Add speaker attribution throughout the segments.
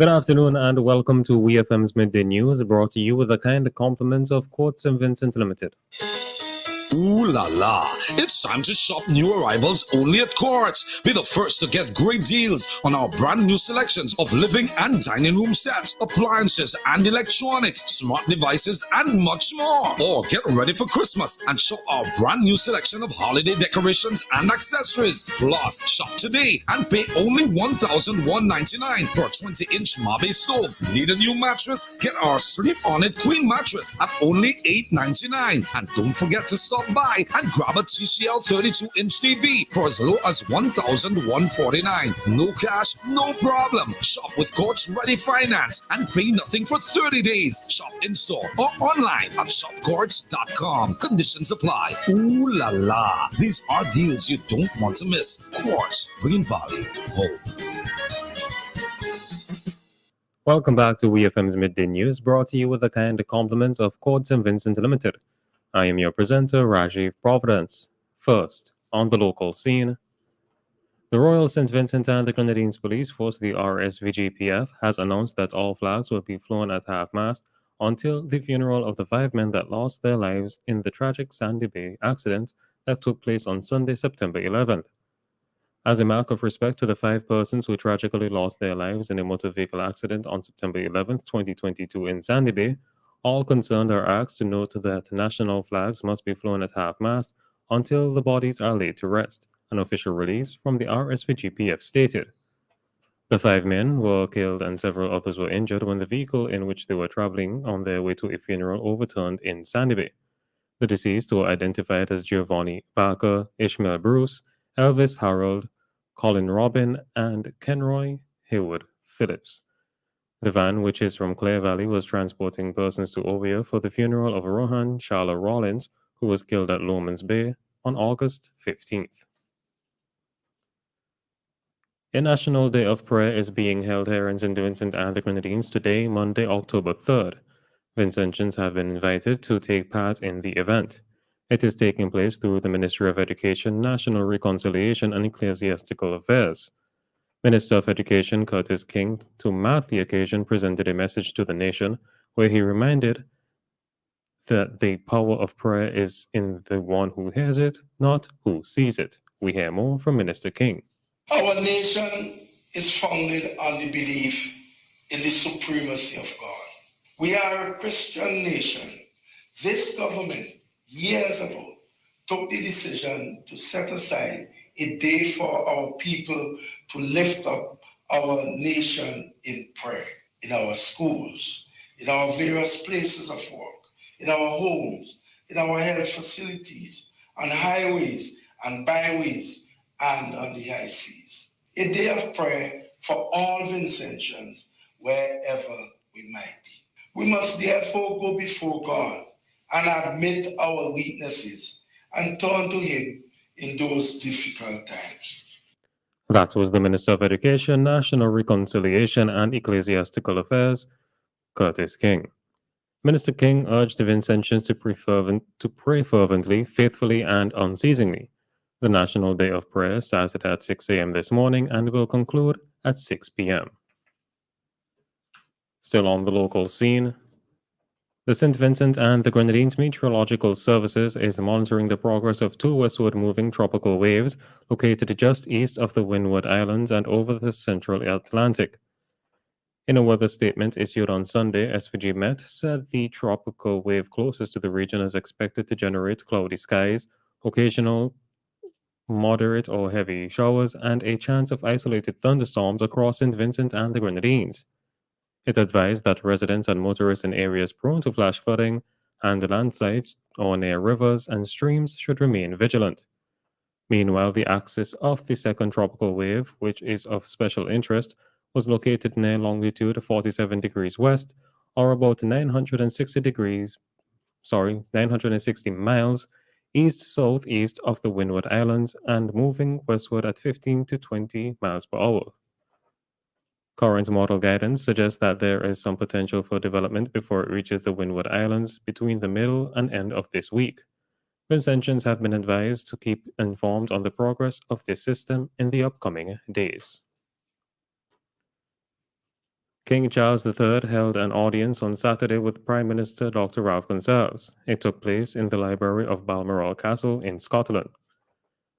Speaker 1: Good afternoon and welcome to WEFM's Midday News, brought to you with the kind compliments of Court St. Vincent Limited.
Speaker 2: Ooh la la! It's time to shop new arrivals only at Courts. Be the first to get great deals on our brand new selections of living and dining room sets, appliances and electronics, smart devices, and much more. Or get ready for Christmas and shop our brand new selection of holiday decorations and accessories. Plus, shop today and pay only $1,199 per 20-inch Mabe stove. Need a new mattress? Get our Sleep On It Queen mattress at only $899. And don't forget to stop by and grab a TCL 32-inch TV for as low as $1,149. No cash, no problem. Shop with Courts Ready Finance and pay nothing for 30 days. Shop in-store or online at shopcourts.com. Conditions apply. Ooh la la. These are deals you don't want to miss. Courts, bringing value home.
Speaker 1: Welcome back to WEFM's Midday News, brought to you with the kind compliments of Court St. Vincent Limited. I am your presenter, Rajiv Providence. First, on the local scene, the Royal St. Vincent and the Grenadines Police Force, the RSVGPF, has announced that all flags will be flown at half-mast until the funeral of the 5 men that lost their lives in the tragic Sandy Bay accident that took place on Sunday, September 11th. As a mark of respect to the 5 persons who tragically lost their lives in a motor vehicle accident on September 11th, 2022 in Sandy Bay, all concerned are asked to note that national flags must be flown at half-mast until the bodies are laid to rest, an official release from the RSVGPF stated. The 5 men were killed and several others were injured when the vehicle in which they were traveling on their way to a funeral overturned in Sandy Bay. The deceased were identified as Giovanni Barker, Ishmael Bruce, Elvis Harold, Colin Robin, and Kenroy Haywood Phillips. The van, which is from Clare Valley, was transporting persons to Ovia for the funeral of Rohan Charla Rollins, who was killed at Lomans Bay on August 15th. A National Day of Prayer is being held here in St. Vincent and the Grenadines today, Monday, October 3rd. Vincentians have been invited to take part in the event. It is taking place through the Ministry of Education, National Reconciliation, and Ecclesiastical Affairs. Minister of Education Curtis King, to mark the occasion, presented a message to the nation where he reminded that the power of prayer is in the one who hears it, not who sees it. We hear more from Minister King.
Speaker 3: Our nation is founded on the belief in the supremacy of God. We are a Christian nation. This government, years ago, took the decision to set aside a day for our people to lift up our nation in prayer, in our schools, in our various places of work, in our homes, in our health facilities, on highways and byways, and on the high seas. A day of prayer for all Vincentians, wherever we might be. We must therefore go before God and admit our weaknesses and turn to Him in those difficult times.
Speaker 1: That was the Minister of Education, National Reconciliation, and Ecclesiastical Affairs, Curtis King. Minister King urged the Vincentians to pray fervently, faithfully, and unceasingly. The National Day of Prayer started at 6 a.m. this morning and will conclude at 6 p.m. Still on the local scene, the St. Vincent and the Grenadines Meteorological Services is monitoring the progress of 2 westward moving tropical waves located just east of the Windward Islands and over the central Atlantic. In a weather statement issued on Sunday, SVG Met said the tropical wave closest to the region is expected to generate cloudy skies, occasional moderate or heavy showers, and a chance of isolated thunderstorms across St. Vincent and the Grenadines. It advised that residents and motorists in areas prone to flash flooding and landslides or near rivers and streams should remain vigilant. Meanwhile, the axis of the second tropical wave, which is of special interest, was located near longitude 47 degrees west, or about 960 miles east-southeast of the Windward Islands and moving westward at 15 to 20 miles per hour. Current model guidance suggests that there is some potential for development before it reaches the Windward Islands between the middle and end of this week. Vincentians have been advised to keep informed on the progress of this system in the upcoming days. King Charles III held an audience on Saturday with Prime Minister Dr. Ralph Gonsalves. It took place in the library of Balmoral Castle in Scotland.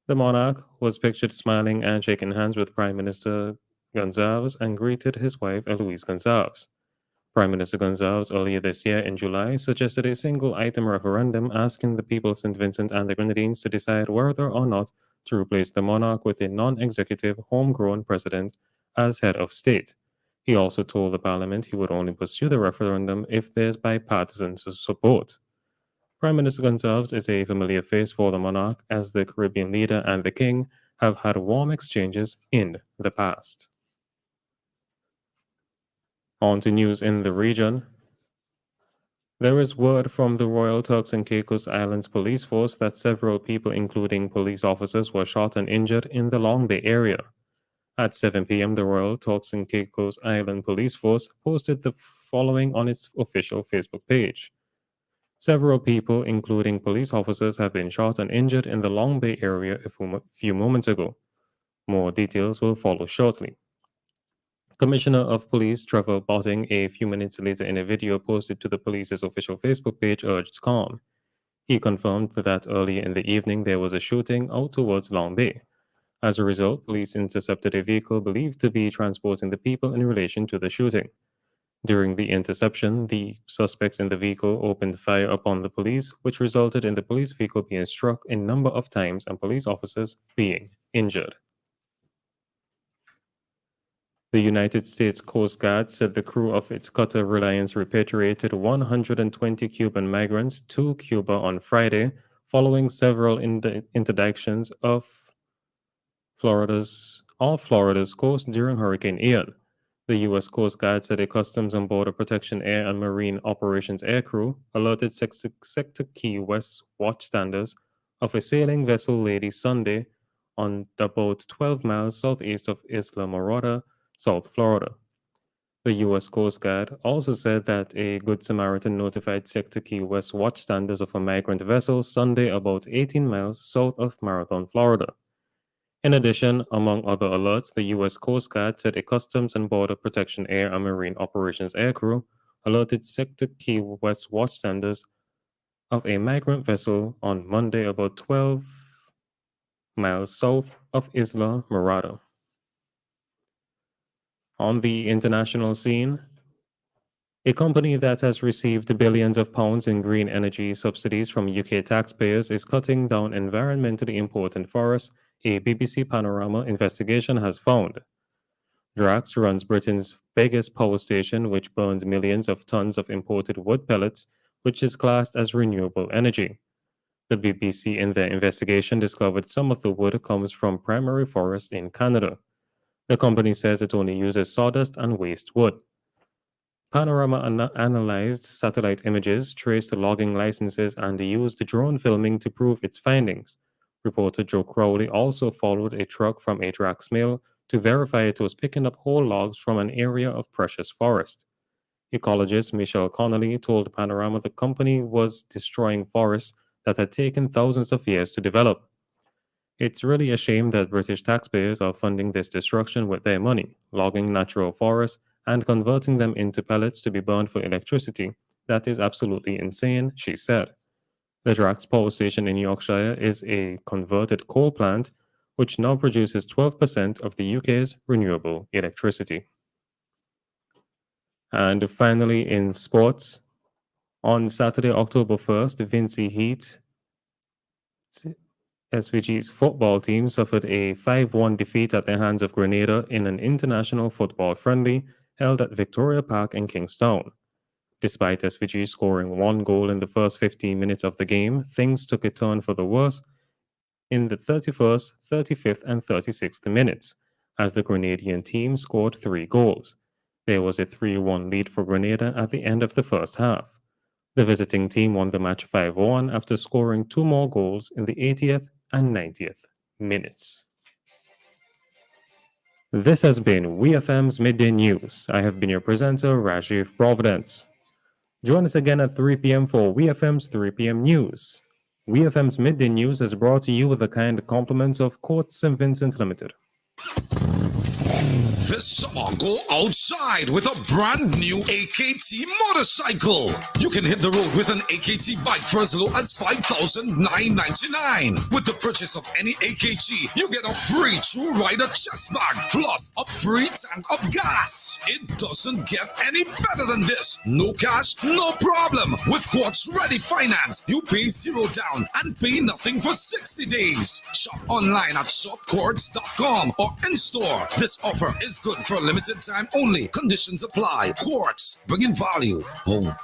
Speaker 1: The monarch was pictured smiling and shaking hands with Prime Minister Gonsalves and greeted his wife Eloise Gonsalves. Prime Minister Gonsalves earlier this year in July suggested a single item referendum asking the people of St. Vincent and the Grenadines to decide whether or not to replace the monarch with a non executive, homegrown president as head of state. He also told the parliament he would only pursue the referendum if there's bipartisan support. Prime Minister Gonsalves is a familiar face for the monarch, as the Caribbean leader and the king have had warm exchanges in the past. On to news in the region. There is word from the Royal Turks and Caicos Islands police force that several people, including police officers, were shot and injured in the Long Bay area. At 7 p.m., the Royal Turks and Caicos Island Police Force posted the following on its official Facebook page. Several people, including police officers, have been shot and injured in the Long Bay area a few moments ago. More details will follow shortly. Commissioner of Police Trevor Botting, a few minutes later in a video posted to the police's official Facebook page, urged calm. He confirmed that earlier in the evening there was a shooting out towards Long Bay. As a result, police intercepted a vehicle believed to be transporting the people in relation to the shooting. During the interception, the suspects in the vehicle opened fire upon the police, which resulted in the police vehicle being struck a number of times and police officers being injured. The United States Coast Guard said the crew of its cutter Reliance repatriated 120 Cuban migrants to Cuba on Friday, following several interdictions off Florida's coast during Hurricane Ian. The U.S. Coast Guard said a Customs and Border Protection Air and Marine Operations air crew alerted Sector Key West watchstanders of a sailing vessel Lady Sunday on about 12 miles southeast of Isla Morada, South Florida. The U.S. Coast Guard also said that a Good Samaritan notified Sector Key West watchstanders of a migrant vessel Sunday about 18 miles south of Marathon, Florida. In addition, among other alerts, the U.S. Coast Guard said a Customs and Border Protection Air and Marine Operations aircrew alerted Sector Key West watchstanders of a migrant vessel on Monday about 12 miles south of Isla Morada. On the international scene, a company that has received billions of pounds in green energy subsidies from UK taxpayers is cutting down environmentally important forests, a BBC Panorama investigation has found. Drax runs Britain's biggest power station, which burns millions of tons of imported wood pellets, which is classed as renewable energy. The BBC in their investigation discovered some of the wood comes from primary forests in Canada. The company says it only uses sawdust and waste wood. Panorama analyzed satellite images, traced logging licenses, and used drone filming to prove its findings. Reporter Joe Crowley also followed a truck from a Drax mill to verify it was picking up whole logs from an area of precious forest. Ecologist Michelle Connolly told Panorama the company was destroying forests that had taken thousands of years to develop. It's really a shame that British taxpayers are funding this destruction with their money, logging natural forests and converting them into pellets to be burned for electricity. That is absolutely insane, she said. The Drax Power Station in Yorkshire is a converted coal plant, which now produces 12% of the UK's renewable electricity. And finally, in sports, on Saturday, October 1st, Vincy Heat, SVG's football team, suffered a 5-1 defeat at the hands of Grenada in an international football friendly held at Victoria Park in Kingstown. Despite SVG scoring one goal in the first 15 minutes of the game, things took a turn for the worse in the 31st, 35th, and 36th minutes, as the Grenadian team scored 3 goals. There was a 3-1 lead for Grenada at the end of the first half. The visiting team won the match 5-1 after scoring 2 more goals in the 80th and 90th minutes. This has been WEFM's Midday News. I have been your presenter, Rajiv Providence. Join us again at 3 p.m. for WEFM's 3 p.m. News. WEFM's Midday News is brought to you with the kind compliments of Court St. Vincent Limited.
Speaker 2: This summer, go outside with a brand new AKT motorcycle. You can hit the road with an AKT bike for as low as $5,999. With the purchase of any AKT, you get a free True Rider chest bag plus a free tank of gas. It doesn't get any better than this. No cash, no problem. With Quartz Ready Finance, you pay zero down and pay nothing for 60 days. Shop online at shopquartz.com or in store. This offer is good for a limited time only. Conditions apply. Quartz, bringing value home.